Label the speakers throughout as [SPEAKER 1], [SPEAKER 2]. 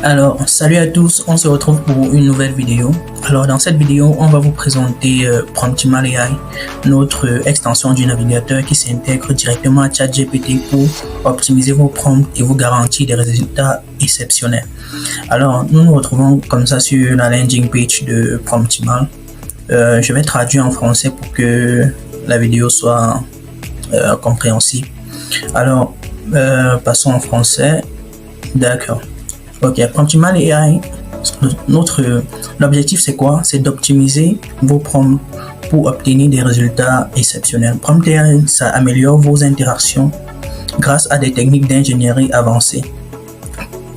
[SPEAKER 1] Alors, salut à tous, on se retrouve pour une nouvelle vidéo. Alors, dans cette vidéo, on va vous présenter Promptimal AI, notre extension du navigateur qui s'intègre directement à ChatGPT pour optimiser vos prompts et vous garantir des résultats exceptionnels. Alors, nous nous retrouvons comme ça sur la landing page de Promptimal. Je vais traduire en français pour que la vidéo soit compréhensible. Alors, passons en français. D'accord. Ok, Promptimal AI, l'objectif c'est quoi? C'est d'optimiser vos prompts pour obtenir des résultats exceptionnels. Prompt AI, ça améliore vos interactions grâce à des techniques d'ingénierie avancées,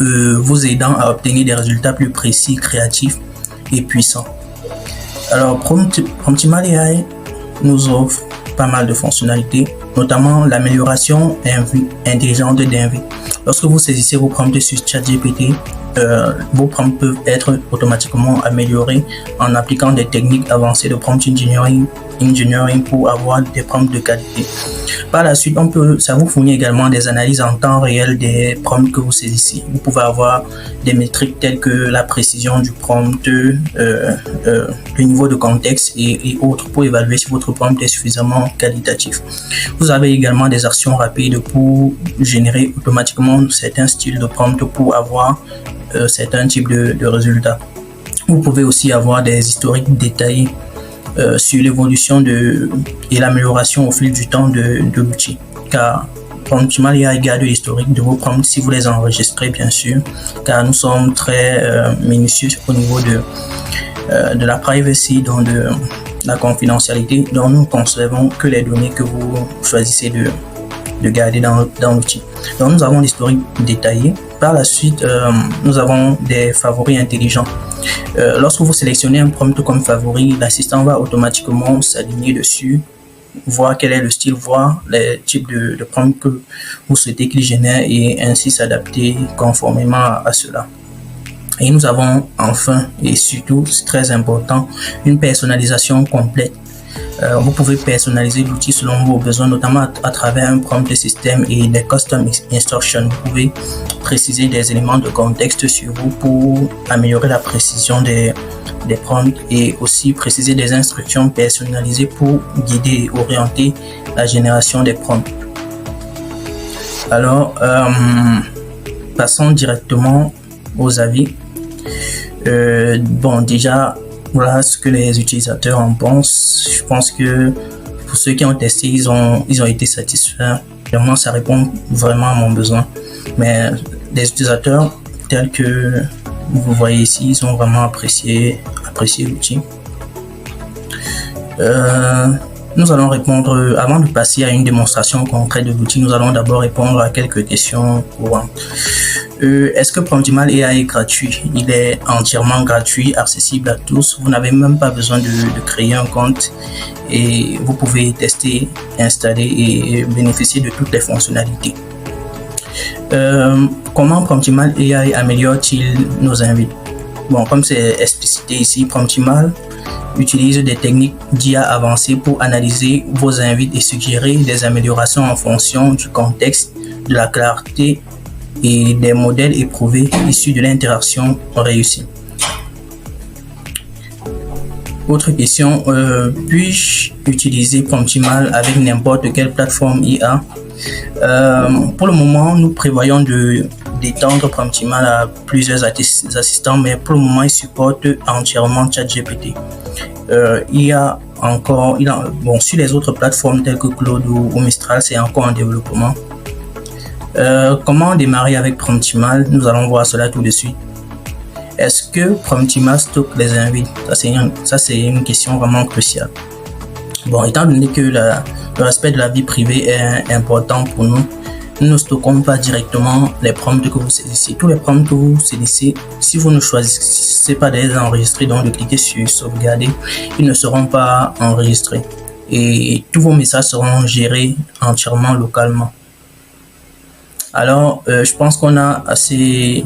[SPEAKER 1] vous aidant à obtenir des résultats plus précis, créatifs et puissants. Alors, Promptimal AI nous offre pas mal de fonctionnalités, notamment l'amélioration intelligente d'envie. Lorsque vous saisissez vos prompts sur ChatGPT, vos prompts peuvent être automatiquement améliorés en appliquant des techniques avancées de prompt engineering pour avoir des prompts de qualité. Par la suite, ça vous fournit également des analyses en temps réel des prompts que vous saisissez. Vous pouvez avoir des métriques telles que la précision du prompt, le niveau de contexte et autres pour évaluer si votre prompt est suffisamment qualitatif. Vous avez également des actions rapides pour générer automatiquement certains styles de prompt pour avoir certains types de résultats. Vous pouvez aussi avoir des historiques détaillés sur l'évolution et l'amélioration au fil du temps de l'outil, car Promptimal AI garde l'historique de vos prompts si vous les enregistrez, bien sûr, car nous sommes très minutieux au niveau de la privacy, donc de la confidentialité, dont nous ne conservons que les données que vous choisissez de garder dans l'outil. Donc nous avons l'historique détaillé. Par la suite, nous avons des favoris intelligents. Lorsque vous sélectionnez un prompt comme favori, l'assistant va automatiquement s'aligner dessus, voir quel est le style, voir les types de prompts que vous souhaitez qu'il génère et ainsi s'adapter conformément à cela. Et nous avons enfin et surtout, c'est très important, une personnalisation complète. Vous pouvez personnaliser l'outil selon vos besoins, notamment à travers un prompt système et des custom instructions. Vous pouvez préciser des éléments de contexte sur vous pour améliorer la précision des prompts et aussi préciser des instructions personnalisées pour guider et orienter la génération des prompts. Alors, passons directement aux avis. Bon, déjà, voilà ce que les utilisateurs en pensent. Je pense que pour ceux qui ont testé, ils ont été satisfaits. Vraiment, ça répond vraiment à mon besoin. Mais les utilisateurs tels que vous voyez ici, ils ont vraiment apprécié l'outil. Nous allons répondre, avant de passer à une démonstration concrète de l'outil, nous allons d'abord répondre à quelques questions courantes. Est-ce que Promptimal AI est gratuit? Il est entièrement gratuit, accessible à tous. Vous n'avez même pas besoin de créer un compte et vous pouvez tester, installer et bénéficier de toutes les fonctionnalités. Comment Promptimal AI améliore-t-il nos invites? Bon, comme c'est explicité ici, Promptimal utilise des techniques d'IA avancées pour analyser vos invites et suggérer des améliorations en fonction du contexte, de la clarté et des modèles éprouvés issus de l'interaction réussie. Autre question, puis-je utiliser Promptimal avec n'importe quelle plateforme IA? Pour le moment, nous prévoyons d'étendre Promptimal à plusieurs assistants, mais pour le moment, il supporte entièrement ChatGPT. Bon, sur les autres plateformes telles que Claude ou Mistral, c'est encore en développement. Comment démarrer avec Promptimal? Nous allons voir cela tout de suite. Est-ce que Promptimal stocke les invites? Ça, c'est une question vraiment cruciale. Bon, étant donné que le respect de la vie privée est important pour nous, nous ne stockons pas directement les prompts que vous saisissez. Tous les prompts que vous saisissez, si vous ne choisissez pas de les enregistrer, donc de cliquer sur sauvegarder, ils ne seront pas enregistrés. Et tous vos messages seront gérés entièrement localement. Alors, je pense qu'on a assez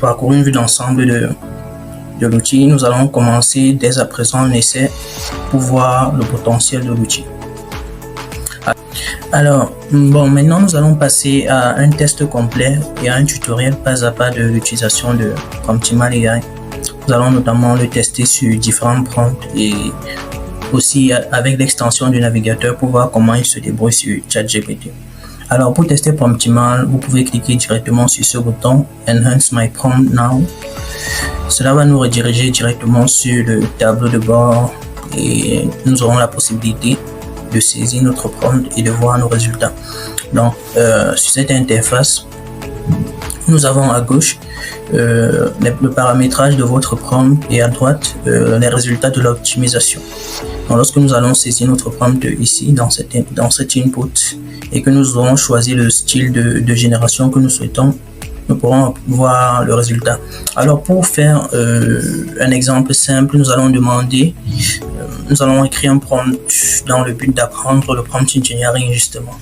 [SPEAKER 1] parcouru une vue d'ensemble de l'outil. Nous allons commencer dès à présent un essai pour voir le potentiel de l'outil. Alors, bon, maintenant nous allons passer à un test complet et à un tutoriel pas à pas de l'utilisation de Promptimal AI. Nous allons notamment le tester sur différents prompts et aussi avec l'extension du navigateur pour voir comment il se débrouille sur ChatGPT. Alors, pour tester Promptimal, vous pouvez cliquer directement sur ce bouton Enhance My Prompt Now. Cela va nous rediriger directement sur le tableau de bord et nous aurons la possibilité de saisir notre prompt et de voir nos résultats. Donc, sur cette interface, nous avons à gauche le paramétrage de votre prompt et à droite les résultats de l'optimisation. Donc, lorsque nous allons saisir notre prompt ici dans cet input et que nous aurons choisi le style de génération que nous souhaitons, nous pourrons voir le résultat. Alors, pour faire un exemple simple, nous allons écrire un prompt dans le but d'apprendre le prompt engineering justement.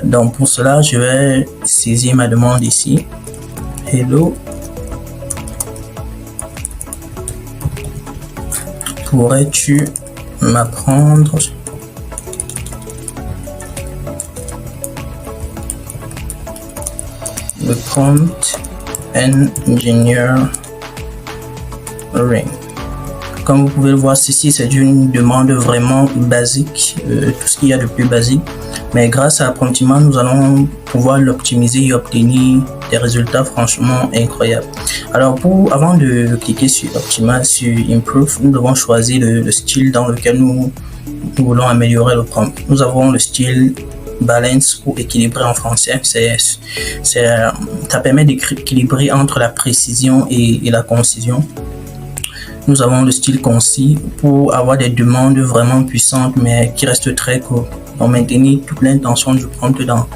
[SPEAKER 1] Donc pour cela, je vais saisir ma demande ici. Hello, pourrais-tu m'apprendre le prompt engineering? Comme vous pouvez le voir, ceci c'est une demande vraiment basique, tout ce qu'il y a de plus basique. Mais grâce à Promptimal, nous allons pouvoir l'optimiser et obtenir des résultats franchement incroyables. Alors avant de cliquer sur Optimal, sur Improve, nous devons choisir le style dans lequel nous voulons améliorer le prompt. Nous avons le style Balance ou équilibré en français. Ça permet d'équilibrer entre la précision et la concision. Nous avons le style concis pour avoir des demandes vraiment puissantes mais qui restent très courtes. Donc maintenir toute l'intention du prompt dans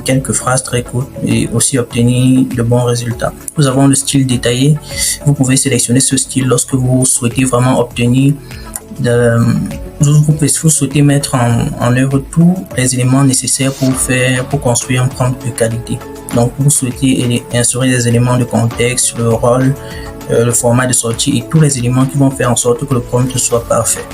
[SPEAKER 1] quelques phrases très courtes et aussi obtenir de bons résultats. Nous avons le style détaillé. Vous pouvez sélectionner ce style lorsque vous souhaitez vraiment obtenir vous souhaitez mettre en œuvre tous les éléments nécessaires pour construire un prompt de qualité. Donc vous souhaitez insérer des éléments de contexte, le rôle, le format de sortie et tous les éléments qui vont faire en sorte que le prompt soit parfait.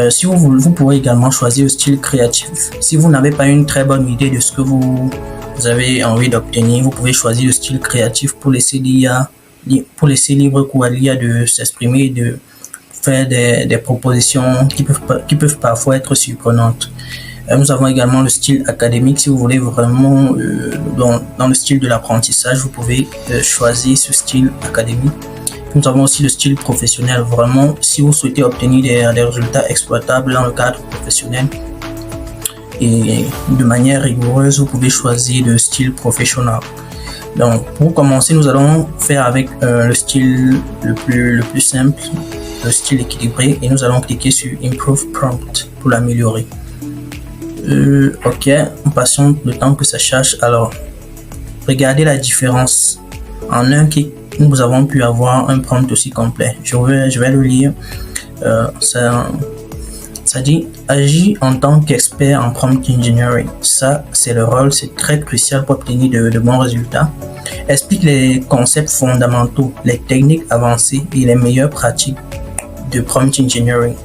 [SPEAKER 1] Si vous pourrez également choisir le style créatif. Si vous n'avez pas une très bonne idée de ce que vous avez envie d'obtenir, vous pouvez choisir le style créatif pour laisser libre cours à l'IA de s'exprimer et de faire des propositions qui peuvent parfois être surprenantes. Nous avons également le style académique. Si vous voulez vraiment dans le style de l'apprentissage, vous pouvez choisir ce style académique. Nous avons aussi le style professionnel. Vraiment, si vous souhaitez obtenir des résultats exploitables dans le cadre professionnel et de manière rigoureuse, vous pouvez choisir le style professionnel. Donc, pour commencer, nous allons faire avec le style le plus simple, le style équilibré, et nous allons cliquer sur Improve Prompt pour l'améliorer. Ok, on patiente le temps que ça charge. Alors, regardez la différence. En un clic, nous avons pu avoir un prompt aussi complet. Je vais le lire. Ça dit agis en tant qu'expert en prompt engineering. Ça, c'est le rôle, c'est très crucial pour obtenir de bons résultats. Explique les concepts fondamentaux, les techniques avancées et les meilleures pratiques de prompt engineering.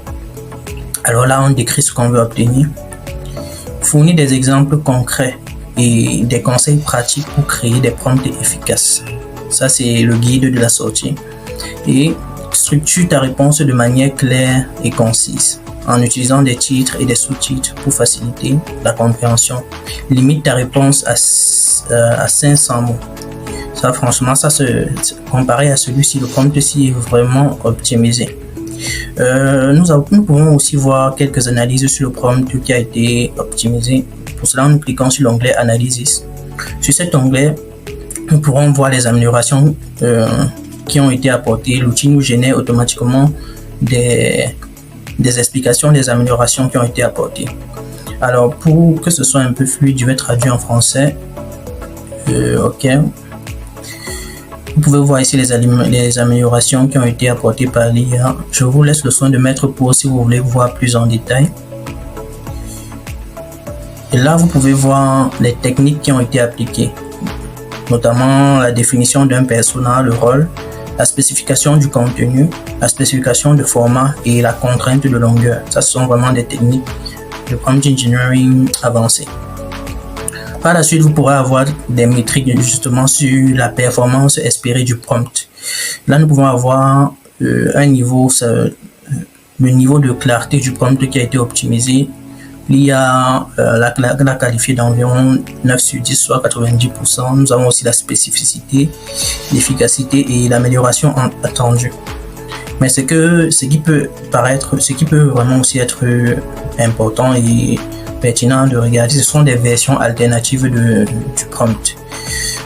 [SPEAKER 1] Alors là, on décrit ce qu'on veut obtenir. Fournit des exemples concrets et des conseils pratiques pour créer des prompts efficaces. Ça, c'est le guide de la sortie. Et structure ta réponse de manière claire et concise en utilisant des titres et des sous-titres pour faciliter la compréhension. Limite ta réponse à 500 mots. Ça, franchement, comparé à celui-ci, le prompt-ci est vraiment optimisé. Nous pouvons aussi voir quelques analyses sur le prompt qui a été optimisé. Pour cela, nous cliquons sur l'onglet Analysis. Sur cet onglet, nous pourrons voir les améliorations qui ont été apportées. L'outil nous génère automatiquement des explications des améliorations qui ont été apportées. Alors, pour que ce soit un peu fluide, je vais traduire en français. Ok. Vous pouvez voir ici les améliorations qui ont été apportées par l'IA. Je vous laisse le soin de mettre pause si vous voulez voir plus en détail. Et là, vous pouvez voir les techniques qui ont été appliquées, notamment la définition d'un persona, le rôle, la spécification du contenu, la spécification de format et la contrainte de longueur. Ça, ce sont vraiment des techniques de prompt engineering avancé. Par la suite, vous pourrez avoir des métriques justement sur la performance espérée du prompt. Là, nous pouvons avoir un niveau, le niveau de clarté du prompt qui a été optimisé. L'IA l'a qualifié d'environ 9 sur 10, soit 90%. Nous avons aussi la spécificité, l'efficacité et l'amélioration attendue. Mais ce qui peut vraiment aussi être important et pertinent de regarder, ce sont des versions alternatives du prompt.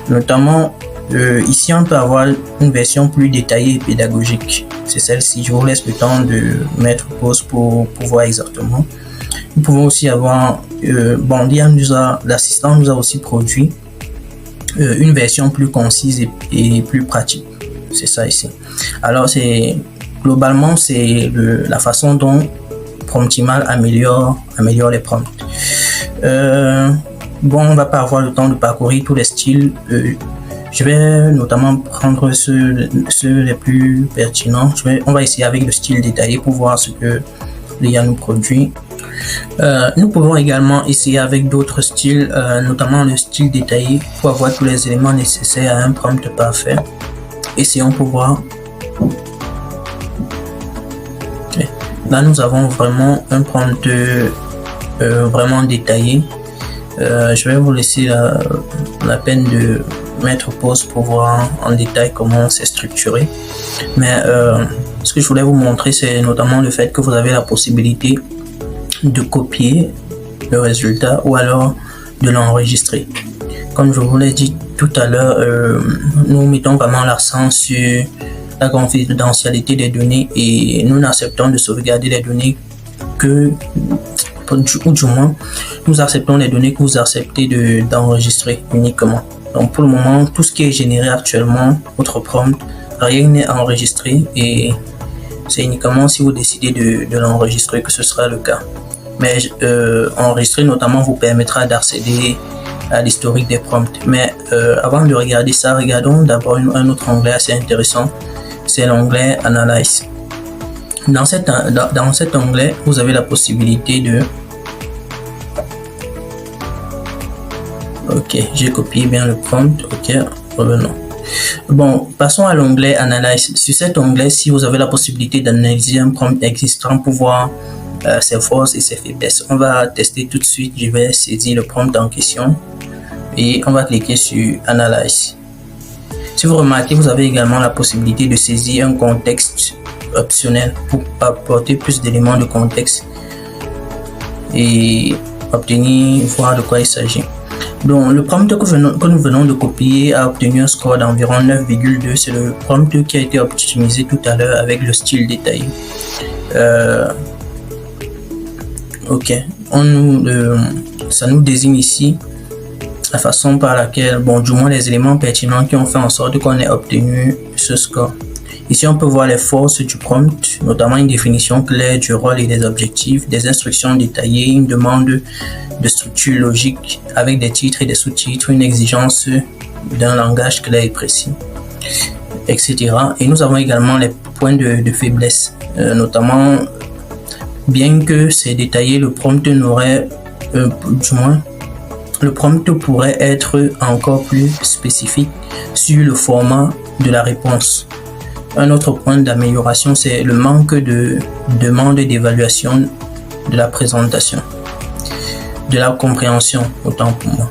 [SPEAKER 1] Notamment, ici, on peut avoir une version plus détaillée et pédagogique. C'est celle-ci. Je vous laisse le temps de mettre pause pour voir exactement. Nous pouvons aussi avoir, l'assistant nous a aussi produit une version plus concise et plus pratique. C'est ça ici. Alors, globalement, c'est la façon dont Promptimal améliore les prompts. On va pas avoir le temps de parcourir tous les styles. Je vais notamment prendre ceux les plus pertinents. On va essayer avec le style détaillé pour voir ce que l'IA nous produit. Nous pouvons également essayer avec d'autres styles, notamment le style détaillé, pour avoir tous les éléments nécessaires à un prompt parfait. Essayons pour voir. Okay. Là, nous avons vraiment un prompt vraiment détaillé. Je vais vous laisser la peine de mettre pause pour voir en détail comment c'est structuré. Mais ce que je voulais vous montrer, c'est notamment le fait que vous avez la possibilité de copier le résultat ou alors de l'enregistrer. Comme je vous l'ai dit tout à l'heure, nous mettons vraiment l'accent sur la confidentialité des données et nous n'acceptons de sauvegarder les données ou du moins nous acceptons les données que vous acceptez d'enregistrer uniquement. Donc pour le moment, tout ce qui est généré actuellement, votre prompt, rien n'est enregistré et c'est uniquement si vous décidez de l'enregistrer que ce sera le cas. Mais enregistrer notamment vous permettra d'accéder à l'historique des prompts. Mais avant de regarder ça, regardons d'abord un autre onglet assez intéressant, c'est l'onglet Analyze. Dans cet onglet, vous avez la possibilité de... Ok, j'ai copié bien le prompt. Ok, revenons. Bon, passons à l'onglet Analyze. Sur cet onglet, si vous avez la possibilité d'analyser un prompt existant pour voir ses forces et ses faiblesses, on va tester tout de suite. Je vais saisir le prompt en question et on va cliquer sur Analyze. Si vous remarquez, vous avez également la possibilité de saisir un contexte optionnel pour apporter plus d'éléments de contexte et voir de quoi il s'agit. Donc, le prompt que nous venons de copier a obtenu un score d'environ 9,2. C'est le prompt qui a été optimisé tout à l'heure avec le style détaillé. Ok, ça nous désigne ici la façon par laquelle, du moins les éléments pertinents qui ont fait en sorte qu'on ait obtenu ce score. Ici, on peut voir les forces du prompt, notamment une définition claire du rôle et des objectifs, des instructions détaillées, une demande de structure logique avec des titres et des sous-titres, une exigence d'un langage clair et précis, etc. Et nous avons également les points de faiblesse, notamment, bien que c'est détaillé, le prompt pourrait être encore plus spécifique sur le format de la réponse. Un autre point d'amélioration, c'est le manque de demande d'évaluation de la présentation, de la compréhension, autant pour moi.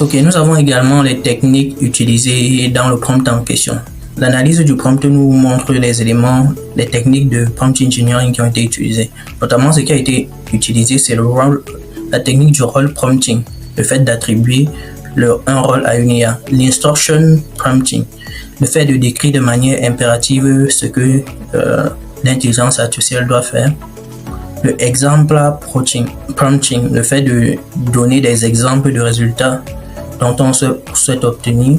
[SPEAKER 1] Ok, nous avons également les techniques utilisées dans le prompt en question. L'analyse du prompt nous montre les éléments, les techniques de prompt engineering qui ont été utilisées. Notamment, ce qui a été utilisé, c'est la technique du role prompting, le fait d'attribuer un rôle à une IA. L'instruction prompting, le fait de décrire de manière impérative ce que l'intelligence artificielle doit faire. Le exemplar prompting, le fait de donner des exemples de résultats dont on souhaite obtenir.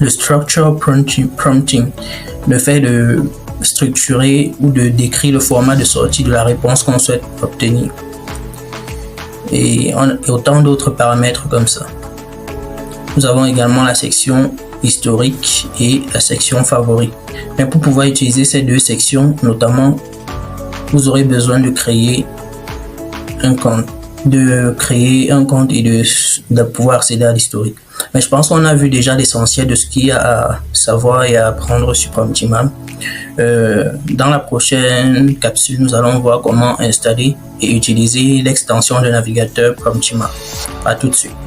[SPEAKER 1] Le structure prompting, le fait de structurer ou de décrire le format de sortie de la réponse qu'on souhaite obtenir. Et autant d'autres paramètres comme ça. Nous avons également la section historique et la section favoris. Mais pour pouvoir utiliser ces deux sections, notamment, vous aurez besoin de créer un compte, et de pouvoir accéder à l'historique. Mais je pense qu'on a vu déjà l'essentiel de ce qu'il y a à savoir et à apprendre sur PromptImam. Dans la prochaine capsule, nous allons voir comment installer et utiliser l'extension de navigateur PromptImam. À tout de suite.